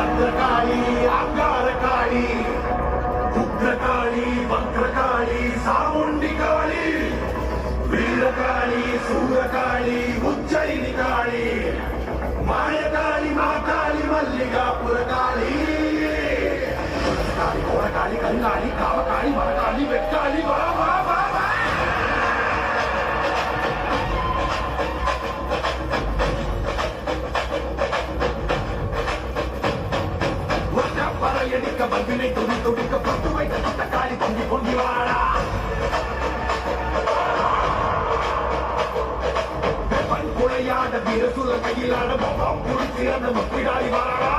பத்ரகாளி அங்காரகாளி உக்ரகாளி வக்ரகாளி சாமுண்டி காளி வீரகாளி சூரகாளி உச்சைனி காளி மாயகாளி மாகாளி மல்லிகாபுர காளி காளி கோரகாளி கங்காளி காவகாளி மரகாளி வெட்காளி வா வா வா வா பறையடிக்க பல்வினை துணி துடிக்க பத்து வைத்த காளி பொங்கி பொங்கி வாடா குழையாட வீர சுல கையிலாட மொத்தம் குடிச்சிறந்த மப்பிடாடி வாடா